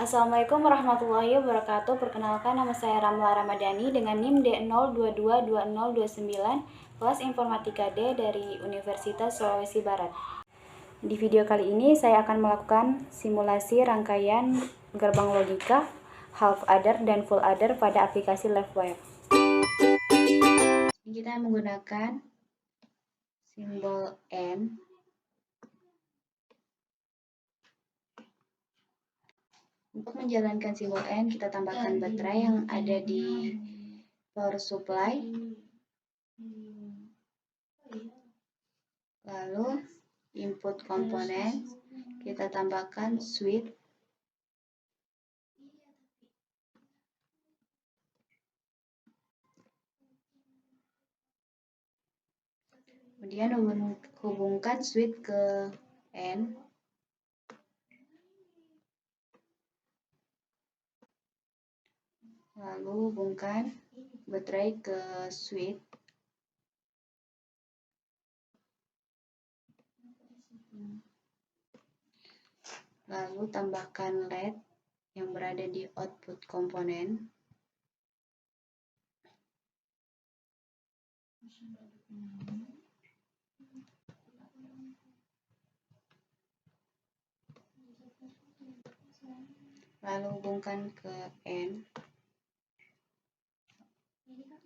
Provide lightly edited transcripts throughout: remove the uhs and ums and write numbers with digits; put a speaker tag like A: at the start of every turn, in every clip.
A: Assalamualaikum warahmatullahi wabarakatuh. Perkenalkan, nama saya Ramla Ramadhani dengan NIM D0222029, kelas Informatika D dari Universitas Sulawesi Barat. Di video kali ini saya akan melakukan simulasi rangkaian gerbang logika, half adder dan full adder pada aplikasi LiveWire. Kita menggunakan simbol N. Untuk menjalankan simbol N, kita tambahkan baterai yang ada di power supply. Lalu input komponen, kita tambahkan switch. Kemudian hubungkan switch ke N. Lalu hubungkan baterai ke switch. Lalu tambahkan LED yang berada di output komponen. Lalu hubungkan ke N.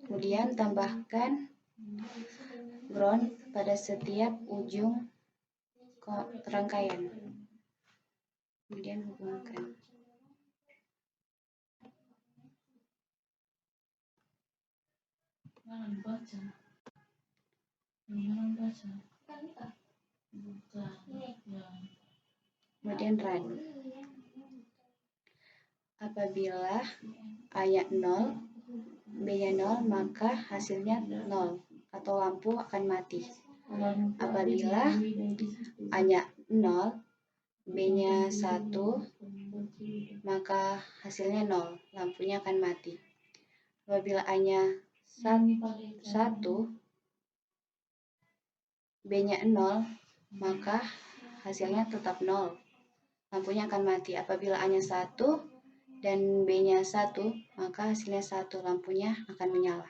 A: Kemudian tambahkan ground pada setiap ujung rangkaian. Kemudian hubungkan. Kemudian run. Apabila A-nya 0, B-nya 0, maka hasilnya 0 atau lampu akan mati. Apabila A-nya 0, B-nya 1, maka hasilnya 0, lampunya akan mati. Apabila A-nya 1, B-nya 0, maka hasilnya tetap 0, lampunya akan mati. Apabila A-nya 1 dan B-nya 1, maka hasilnya 1, lampunya akan menyala.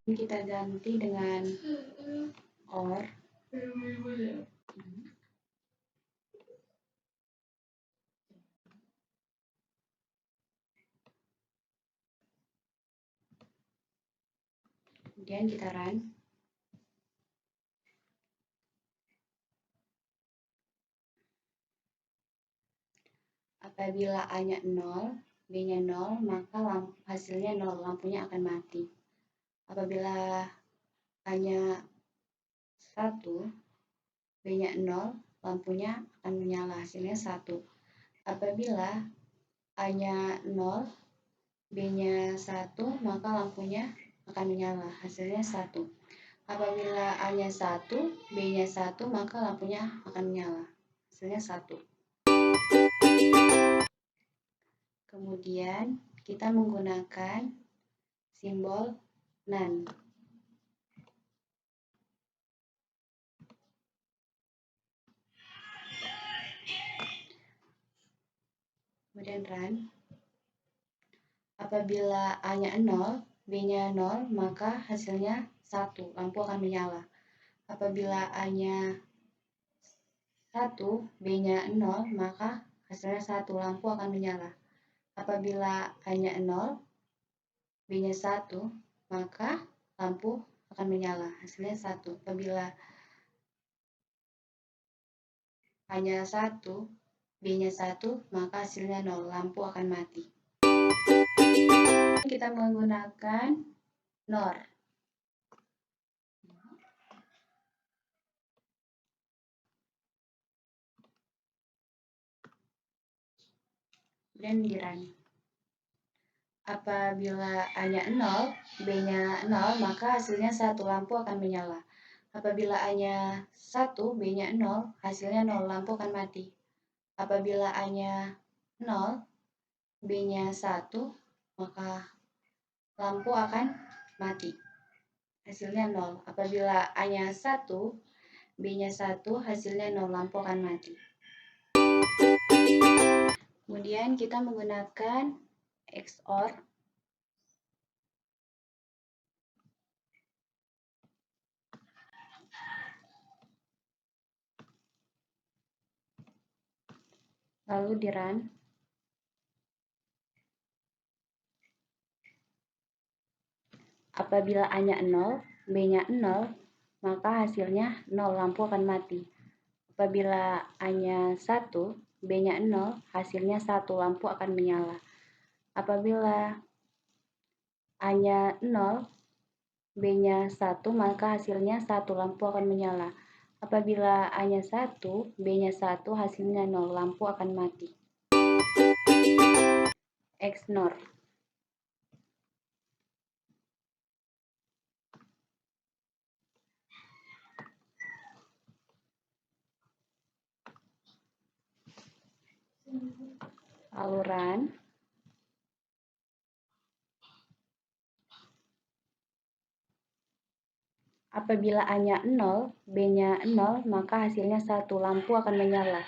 A: Kita ganti dengan OR. Kemudian kita run. Apabila A-nya 0, B-nya 0, maka hasilnya 0, lampunya akan mati. Apabila A-nya 1, B-nya 0, lampunya akan menyala, hasilnya 1. Apabila A-nya 0, B-nya 1, maka lampunya akan menyala, hasilnya 1. Apabila A-nya 1, B-nya 1, maka lampunya akan menyala, hasilnya 1. Kemudian kita menggunakan simbol NaN. Kemudian run. Apabila A-nya 0, B-nya 0, maka hasilnya 1, lampu akan menyala. Apabila A-nya 1, B-nya 0, maka hasilnya 1, lampu akan menyala. Apabila A-nya 0, B-nya 1, maka lampu akan menyala, hasilnya 1. Apabila A-nya 1, B-nya 1, maka hasilnya 0, lampu akan mati. Kita menggunakan NOR. Dan di run. Apabila A-nya 0, B-nya 0, maka hasilnya 1, lampu akan menyala. Apabila A-nya 1, B-nya 0, hasilnya 0, lampu akan mati. Apabila A-nya 0, B-nya 1, maka lampu akan mati, hasilnya 0. Apabila A-nya 1, B-nya 1, hasilnya 0, lampu akan mati. Kemudian kita menggunakan XOR. Lalu di run. Apabila A-nya 0, B-nya 0, maka hasilnya 0, lampu akan mati. Apabila A-nya 1, B-nya 0, hasilnya 1, lampu akan menyala. Apabila A-nya 0, B-nya 1, maka hasilnya 1, lampu akan menyala. Apabila A-nya 1, B-nya 1, hasilnya 0, lampu akan mati. XNOR. Lalu run. Apabila A-nya 0, B-nya 0, maka hasilnya 1, lampu akan menyala.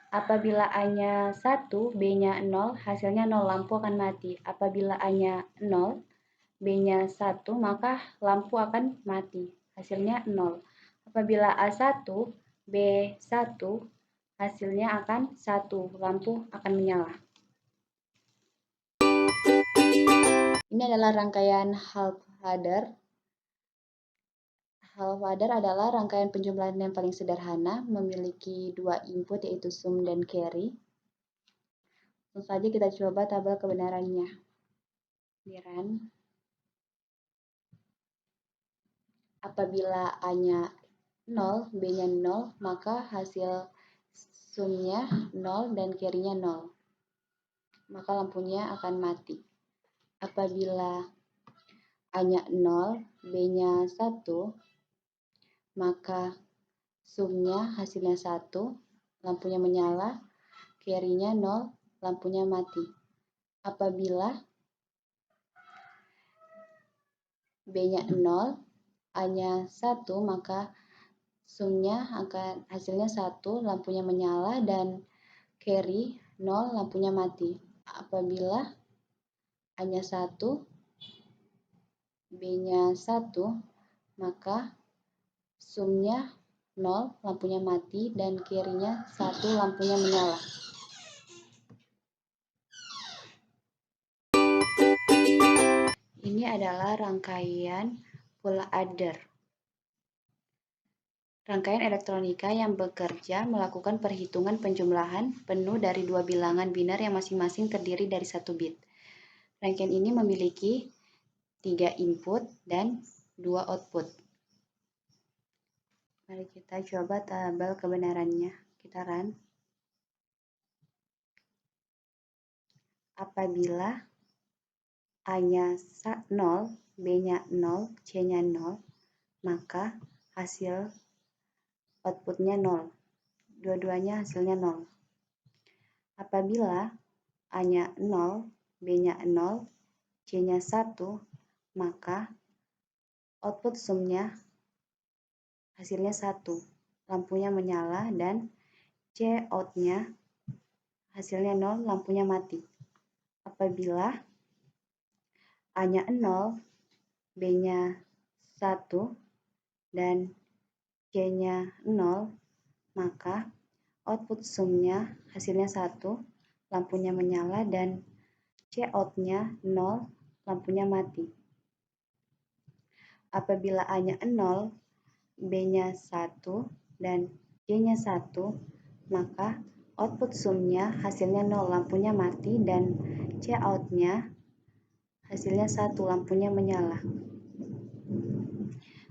A: Apabila A-nya 1, B-nya 0, hasilnya 0, lampu akan mati. Apabila A-nya 0, B-nya 1, maka lampu akan mati. Hasilnya 0. Apabila A1, B1, hasilnya akan 1, lampu akan menyala. Ini adalah rangkaian half adder. Half adder adalah rangkaian penjumlahan yang paling sederhana, memiliki dua input yaitu sum dan carry. Langsung saja kita coba tabel kebenarannya. Di run. Apabila A-nya 0, B-nya 0, maka hasil sumnya 0 dan carry-nya 0. Maka lampunya akan mati. Apabila A-nya 0, B-nya 1, maka sumnya hasilnya 1, lampunya menyala, carry-nya 0, lampunya mati. Apabila B-nya 0, A-nya 1, maka sumnya akan hasilnya 1, lampunya menyala, dan carry 0, lampunya mati. Apabila A-nya 1, B-nya 1, maka sumnya 0, lampunya mati, dan carry-nya 1, lampunya menyala. Ini adalah rangkaian full adder. Rangkaian elektronika yang bekerja melakukan perhitungan penjumlahan penuh dari dua bilangan biner yang masing-masing terdiri dari 1 bit. Rangkaian ini memiliki 3 input dan 2 output. Mari kita coba tabel kebenarannya. Kita run. Apabila A-nya 0, B-nya 0, C-nya 0, maka hasil outputnya 0. Dua-duanya hasilnya 0. Apabila A-nya 0, B-nya 0, C-nya 1, maka output sumnya hasilnya 1. Lampunya menyala, dan C out-nya hasilnya 0, lampunya mati. Apabila A-nya 0, B-nya 1, dan C-nya 0, maka output sumnya hasilnya 1, lampunya menyala, dan C out-nya 0, lampunya mati. Apabila A-nya 0, B-nya 1, dan C-nya 1, maka output sumnya hasilnya 0, lampunya mati, dan C out-nya hasilnya 1, lampunya menyala.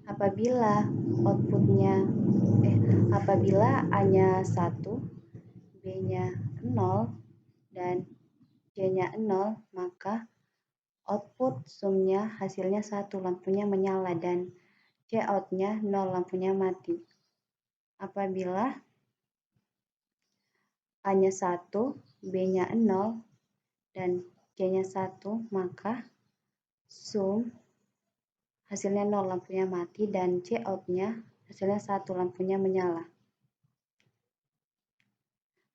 A: Apabila A-nya 1, B-nya 0, dan C-nya 0, maka output sumnya hasilnya 1, lampunya menyala, dan C out-nya 0, lampunya mati. Apabila A-nya 1, B-nya 0, dan C-nya 1, maka sum hasilnya 0, lampunya mati, dan C out-nya hasilnya 1, lampunya menyala.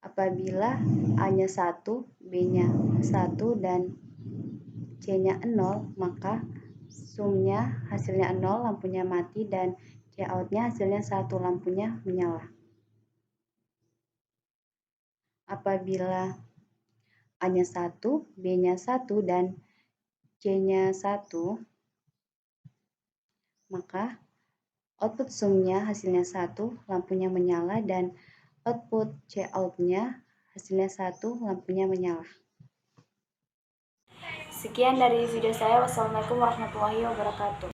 A: Apabila A-nya 1, B-nya 1, dan C-nya 0, maka sumnya hasilnya 0, lampunya mati, dan Cout-nya hasilnya 1, lampunya menyala. Apabila A-nya 1, B-nya 1, dan C-nya 1, maka output sumnya hasilnya 1, lampunya menyala, dan output Cout-nya hasilnya 1, lampunya menyala. Sekian dari video saya. Wassalamualaikum warahmatullahi wabarakatuh.